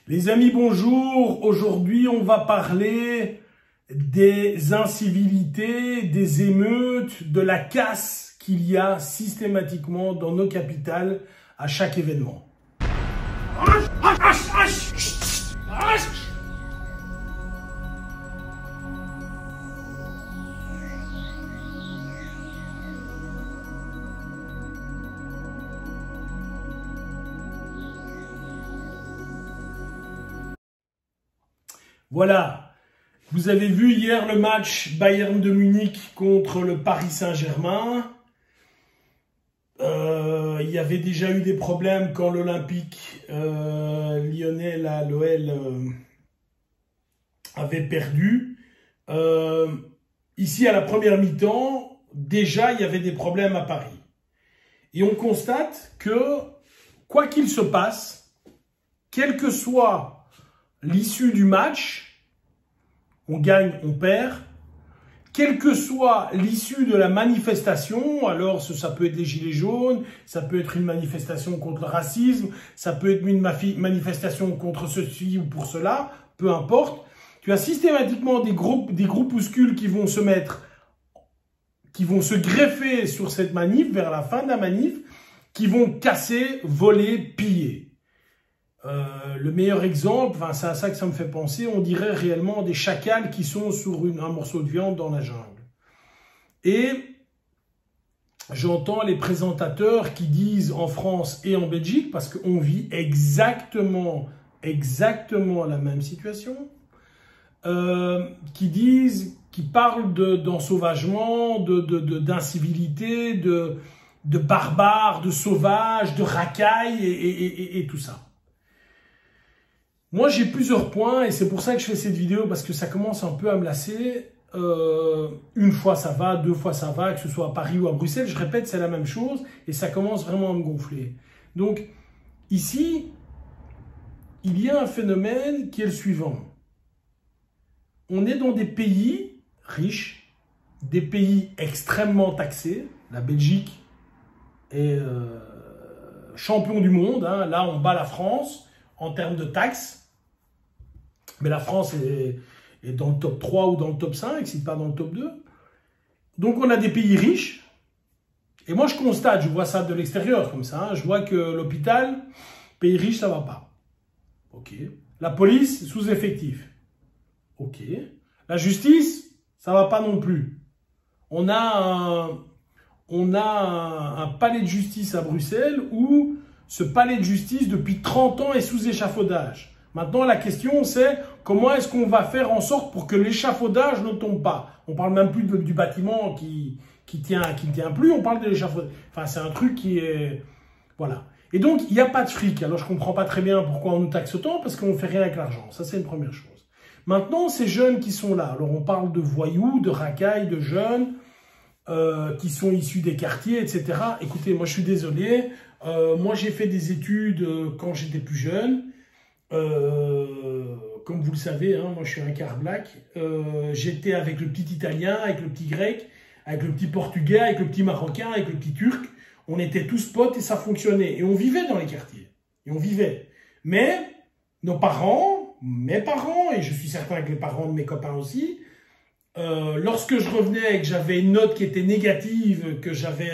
Les amis, bonjour. Aujourd'hui, on va parler des incivilités, des émeutes, de la casse qu'il y a systématiquement dans nos capitales à chaque événement. Voilà, vous avez vu hier le match Bayern de Munich contre le Paris Saint-Germain. Il y avait déjà eu des problèmes quand l'Olympique lyonnais, l'OL, avait perdu. Ici, à la première mi-temps, déjà, il y avait des problèmes à Paris. Et on constate que, quoi qu'il se passe, quel que soit l'issue du match, on gagne, on perd. Quelle que soit l'issue de la manifestation, alors ça peut être les gilets jaunes, ça peut être une manifestation contre le racisme, ça peut être une manifestation contre ceci ou pour cela, peu importe. Tu as systématiquement des groupuscules qui vont se greffer sur cette manif vers la fin de la manif, qui vont casser, voler, piller. Le meilleur exemple, c'est à ça que ça me fait penser, on dirait réellement des chacals qui sont sur un morceau de viande dans la jungle. Et j'entends les présentateurs qui disent en France et en Belgique, parce qu'on vit exactement la même situation, qui parlent d'ensauvagement, d'incivilité, de barbares, de sauvages, de racailles et tout ça. Moi, j'ai plusieurs points et c'est pour ça que je fais cette vidéo parce que ça commence un peu à me lasser. Une fois ça va, deux fois ça va, que ce soit à Paris ou à Bruxelles, je répète, c'est la même chose et ça commence vraiment à me gonfler. Donc, ici, il y a un phénomène qui est le suivant. On est dans des pays riches, des pays extrêmement taxés. La Belgique est champion du monde. Hein. Là, on bat la France en termes de taxes. Mais la France est dans le top 3 ou dans le top 5, si pas dans le top 2. Donc, on a des pays riches. Et moi, je constate, je vois ça de l'extérieur comme ça. Hein, je vois que l'hôpital, pays riche, ça va pas. OK. La police, sous-effectif. OK. La justice, ça va pas non plus. On a un palais de justice à Bruxelles où ce palais de justice, depuis 30 ans, est sous échafaudage. Maintenant, la question, c'est comment est-ce qu'on va faire en sorte pour que l'échafaudage ne tombe pas? On parle même plus du bâtiment qui tient plus, on parle de l'échafaudage. Enfin, c'est un truc qui est... Voilà. Et donc, il n'y a pas de fric. Alors, je ne comprends pas très bien pourquoi on nous taxe autant, parce qu'on ne fait rien avec l'argent. Ça, c'est une première chose. Maintenant, ces jeunes qui sont là, alors on parle de voyous, de racailles, de jeunes qui sont issus des quartiers, etc. Écoutez, moi, je suis désolé. Moi, j'ai fait des études quand j'étais plus jeune. Comme vous le savez, hein, moi je suis un quart black, j'étais avec le petit italien, avec le petit grec, avec le petit portugais, avec le petit marocain, avec le petit turc. On était tous potes et ça fonctionnait. Et on vivait dans les quartiers. Et on vivait. Mais nos parents, mes parents, et je suis certain que les parents de mes copains aussi, lorsque je revenais et que j'avais une note qui était négative, que j'avais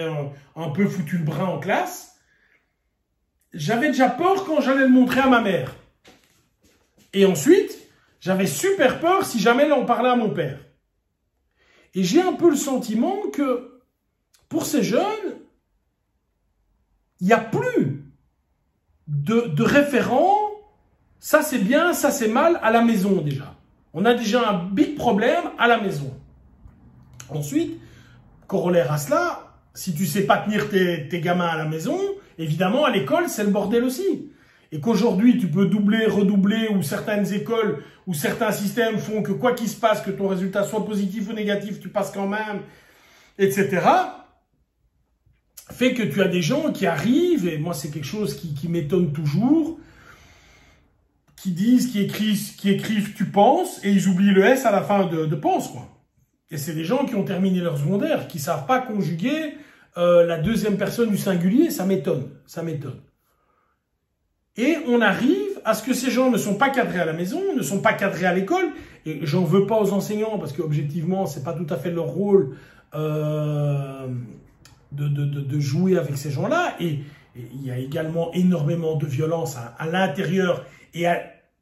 un peu foutu le bras en classe, j'avais déjà peur quand j'allais le montrer à ma mère. Et ensuite, j'avais super peur si jamais on parlait à mon père. Et j'ai un peu le sentiment que pour ces jeunes, il n'y a plus de référent, ça c'est bien, ça c'est mal, à la maison déjà. On a déjà un big problème à la maison. Ensuite, corollaire à cela, si tu ne sais pas tenir tes gamins à la maison, évidemment à l'école c'est le bordel aussi. Et qu'aujourd'hui, tu peux doubler, redoubler, ou certaines écoles, ou certains systèmes font que quoi qu'il se passe, que ton résultat soit positif ou négatif, tu passes quand même, etc. Fait que tu as des gens qui arrivent, et moi c'est quelque chose qui m'étonne toujours, qui disent, qui écrivent « tu penses », et ils oublient le S à la fin de « pense », quoi. Et c'est des gens qui ont terminé leur secondaire, qui ne savent pas conjuguer la deuxième personne du singulier, ça m'étonne, ça m'étonne. Et on arrive à ce que ces gens ne sont pas cadrés à la maison, ne sont pas cadrés à l'école. Et j'en veux pas aux enseignants parce qu'objectivement, c'est pas tout à fait leur rôle de jouer avec ces gens-là. Et il y a également énormément de violence à l'intérieur et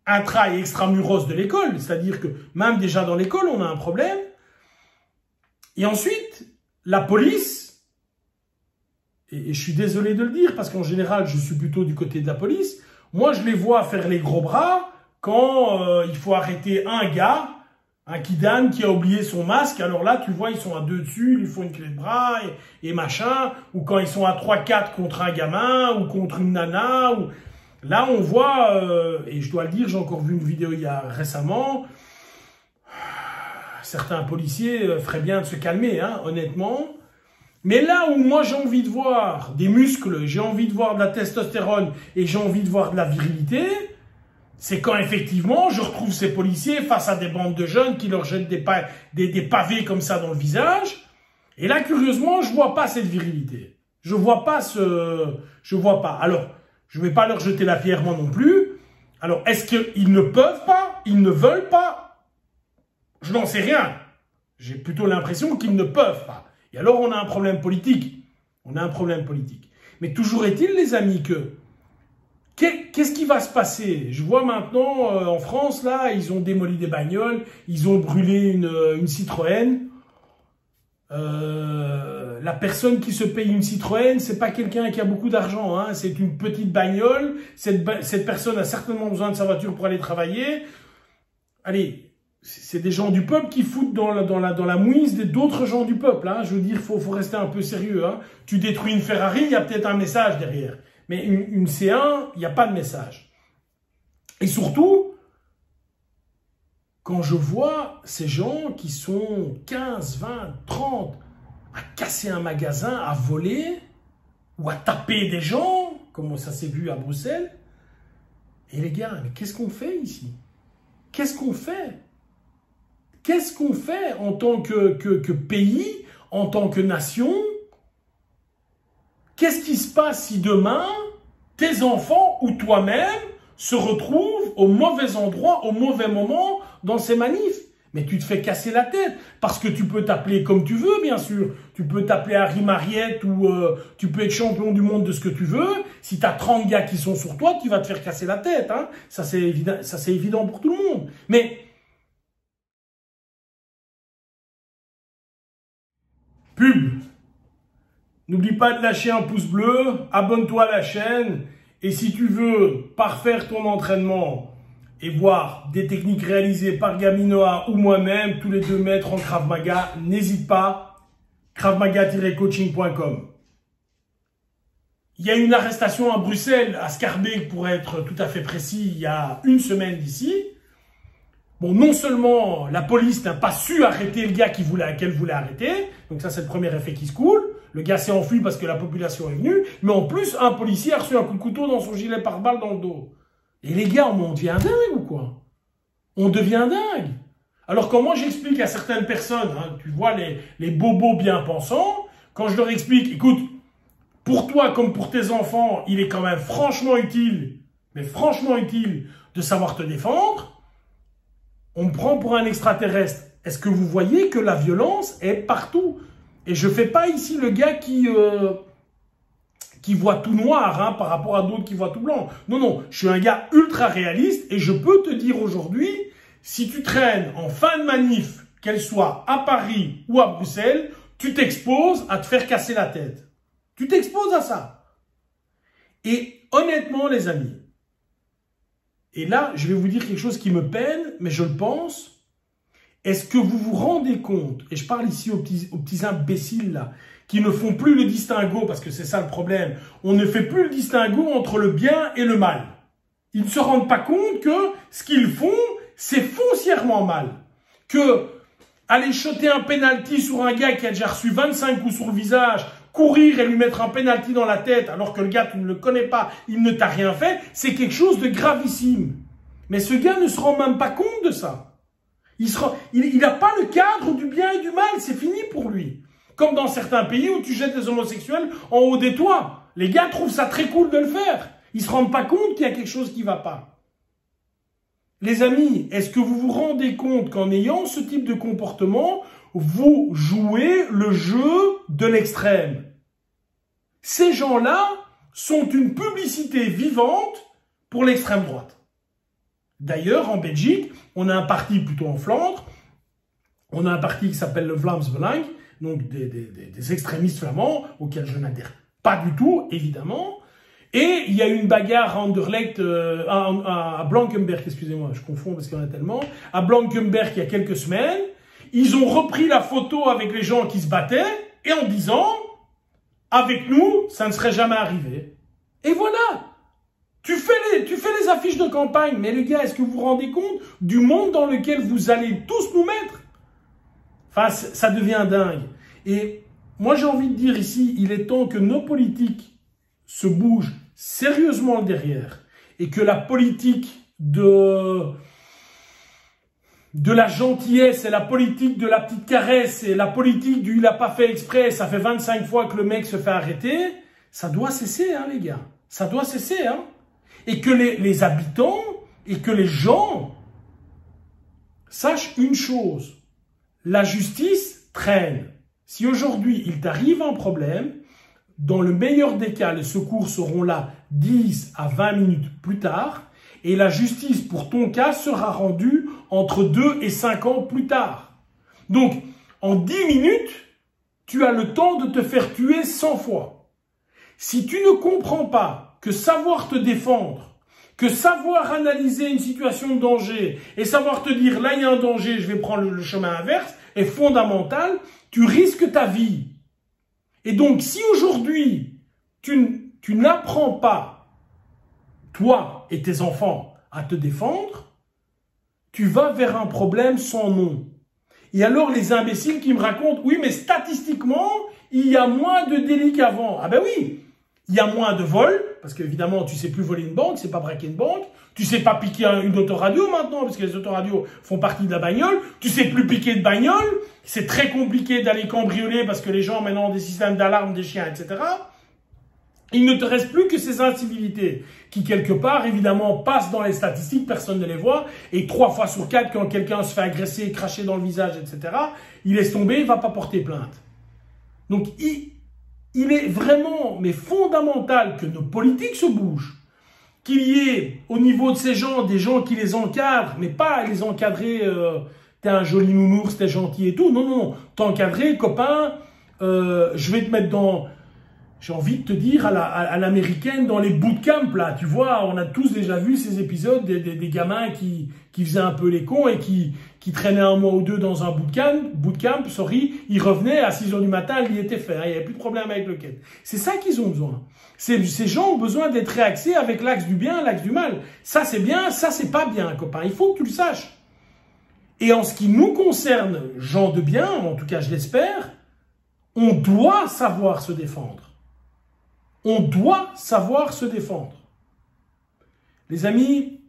intra et extramuros de l'école. C'est-à-dire que même déjà dans l'école, on a un problème. Et ensuite, la police, et je suis désolé de le dire parce qu'en général, je suis plutôt du côté de la police. Moi, je les vois faire les gros bras quand il faut arrêter un gars, un kidam qui a oublié son masque. Alors là, tu vois, ils sont à deux dessus, ils lui font une clé de bras et machin. Ou quand ils sont à 3-4 contre un gamin ou contre une nana. Ou... Là, on voit, et je dois le dire, j'ai encore vu une vidéo il y a récemment. Certains policiers feraient bien de se calmer, hein, honnêtement. Mais là où moi j'ai envie de voir des muscles, j'ai envie de voir de la testostérone et j'ai envie de voir de la virilité, c'est quand effectivement je retrouve ces policiers face à des bandes de jeunes qui leur jettent des pavés comme ça dans le visage. Et là, curieusement, je vois pas cette virilité. Je vois pas. Alors, je vais pas leur jeter la pierre moi non plus. Alors, est-ce qu'ils ne peuvent pas? Ils ne veulent pas? Je n'en sais rien. J'ai plutôt l'impression qu'ils ne peuvent pas. Et alors, on a un problème politique. On a un problème politique. Mais toujours est-il, les amis, que... Qu'est-ce qui va se passer? Je vois maintenant, en France, là, ils ont démoli des bagnoles, ils ont brûlé une Citroën. La personne qui se paye une Citroën, c'est pas quelqu'un qui a beaucoup d'argent, hein. C'est une petite bagnole. Cette personne a certainement besoin de sa voiture pour aller travailler. Allez... C'est des gens du peuple qui foutent dans la mouise d'autres gens du peuple. Hein. Je veux dire, faut rester un peu sérieux. Hein. Tu détruis une Ferrari, il y a peut-être un message derrière. Mais une C1, il n'y a pas de message. Et surtout, quand je vois ces gens qui sont 15, 20, 30 à casser un magasin, à voler ou à taper des gens, comme ça s'est vu à Bruxelles. Et les gars, mais qu'est-ce qu'on fait ici? Qu'est-ce qu'on fait? Qu'est-ce qu'on fait en tant que pays, en tant que nation? Qu'est-ce qui se passe si demain, tes enfants ou toi-même se retrouvent au mauvais endroit, au mauvais moment dans ces manifs? Mais tu te fais casser la tête, parce que tu peux t'appeler comme tu veux, bien sûr. Tu peux t'appeler Harry Mariette ou tu peux être champion du monde de ce que tu veux. Si tu as 30 gars qui sont sur toi, tu vas te faire casser la tête. Hein. Ça, c'est évident pour tout le monde. Mais... Pub. N'oublie pas de lâcher un pouce bleu, abonne-toi à la chaîne et si tu veux parfaire ton entraînement et voir des techniques réalisées par Gaminoa ou moi-même, tous les 2 mètres en Krav Maga, n'hésite pas, kravmaga-coaching.com. Il y a une arrestation à Bruxelles, à Schaerbeek pour être tout à fait précis, il y a une semaine d'ici. Bon, non seulement la police n'a pas su arrêter le gars qu'elle voulait arrêter, donc ça c'est le premier effet qui se coule, le gars s'est enfui parce que la population est venue, mais en plus un policier a reçu un coup de couteau dans son gilet pare-balles dans le dos. Et les gars, on devient dingue ou quoi? On devient dingue. Alors quand moi j'explique à certaines personnes, hein, tu vois les bobos bien pensants, quand je leur explique, écoute, pour toi comme pour tes enfants, il est quand même franchement utile, mais franchement utile de savoir te défendre, on me prend pour un extraterrestre. Est-ce que vous voyez que la violence est partout? Et je ne fais pas ici le gars qui voit tout noir hein, par rapport à d'autres qui voient tout blanc. Non, non, je suis un gars ultra réaliste et je peux te dire aujourd'hui, si tu traînes en fin de manif, qu'elle soit à Paris ou à Bruxelles, tu t'exposes à te faire casser la tête. Tu t'exposes à ça. Et honnêtement, les amis, et là, je vais vous dire quelque chose qui me peine, mais je le pense. Est-ce que vous vous rendez compte, et je parle ici aux petits imbéciles là, qui ne font plus le distinguo, parce que c'est ça le problème, on ne fait plus le distinguo entre le bien et le mal. Ils ne se rendent pas compte que ce qu'ils font, c'est foncièrement mal. Que aller shotter un penalty sur un gars qui a déjà reçu 25 coups sur le visage, courir et lui mettre un penalty dans la tête alors que le gars, tu ne le connais pas, il ne t'a rien fait, c'est quelque chose de gravissime. Mais ce gars ne se rend même pas compte de ça. Il n'a pas le cadre du bien et du mal, c'est fini pour lui. Comme dans certains pays où tu jettes les homosexuels en haut des toits. Les gars trouvent ça très cool de le faire. Ils ne se rendent pas compte qu'il y a quelque chose qui ne va pas. Les amis, est-ce que vous vous rendez compte qu'en ayant ce type de comportement, vous jouez le jeu de l'extrême? Ces gens-là sont une publicité vivante pour l'extrême droite. D'ailleurs, en Belgique, on a un parti plutôt en Flandre, on a un parti qui s'appelle le Vlaams Belang, donc des extrémistes flamands, auxquels je n'adhère pas du tout, évidemment. Et il y a eu une bagarre à Anderlecht, à Blankenberg, excusez-moi, je confonds parce qu'il y en a tellement, à Blankenberg il y a quelques semaines. Ils ont repris la photo avec les gens qui se battaient et en disant « Avec nous, ça ne serait jamais arrivé. » Et voilà. Tu fais les affiches de campagne, mais les gars, est-ce que vous vous rendez compte du monde dans lequel vous allez tous nous mettre? Enfin, ça devient dingue. Et moi, j'ai envie de dire ici, il est temps que nos politiques se bougent sérieusement derrière et que la politique de la gentillesse et la politique de la petite caresse et la politique du « il n'a pas fait exprès, ça fait 25 fois que le mec se fait arrêter », ça doit cesser, hein, les gars. Ça doit cesser, hein. Et que les habitants et que les gens sachent une chose. La justice traîne. Si aujourd'hui, il t'arrive un problème, dans le meilleur des cas, les secours seront là 10 à 20 minutes plus tard et la justice pour ton cas sera rendue entre 2 et 5 ans plus tard. Donc, en 10 minutes, tu as le temps de te faire tuer 100 fois. Si tu ne comprends pas que savoir te défendre, que savoir analyser une situation de danger et savoir te dire là il y a un danger, je vais prendre le chemin inverse, est fondamental, tu risques ta vie. Et donc si aujourd'hui tu n'apprends pas, toi et tes enfants, à te défendre, tu vas vers un problème sans nom. Et alors les imbéciles qui me racontent, oui mais statistiquement, il y a moins de délits qu'avant. Ah ben oui, il y a moins de vols, parce qu'évidemment, tu sais plus voler une banque, c'est pas braquer une banque. Tu sais pas piquer une autoradio maintenant, parce que les autoradios font partie de la bagnole. Tu sais plus piquer de bagnole. C'est très compliqué d'aller cambrioler parce que les gens maintenant ont des systèmes d'alarme, des chiens, etc. Il ne te reste plus que ces incivilités qui, quelque part, évidemment, passent dans les statistiques, personne ne les voit. Et 3 fois sur 4, quand quelqu'un se fait agresser, cracher dans le visage, etc., il laisse tomber, il va pas porter plainte. Donc, il est vraiment, mais fondamental que nos politiques se bougent, qu'il y ait au niveau de ces gens, des gens qui les encadrent, mais pas les encadrer, t'es un joli nounours, t'es gentil et tout, non, non, t'encadrer, copain, je vais te mettre dans, j'ai envie de te dire, à l'américaine, dans les bootcamps, là, tu vois, on a tous déjà vu ces épisodes des gamins qui faisaient un peu les cons et qui traînaient un mois ou deux dans un bootcamp, ils revenaient à 6 h du matin, il y était fait, hein, il n'y avait plus de problème avec le quête. C'est ça qu'ils ont besoin. Ces gens ont besoin d'être réaxés avec l'axe du bien, l'axe du mal. Ça c'est bien, ça c'est pas bien, copain, il faut que tu le saches. Et en ce qui nous concerne, gens de bien, en tout cas je l'espère, on doit savoir se défendre. On doit savoir se défendre. Les amis,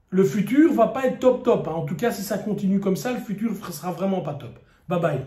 le futur va pas être top. Hein. En tout cas, si ça continue comme ça, le futur sera vraiment pas top. Bye bye.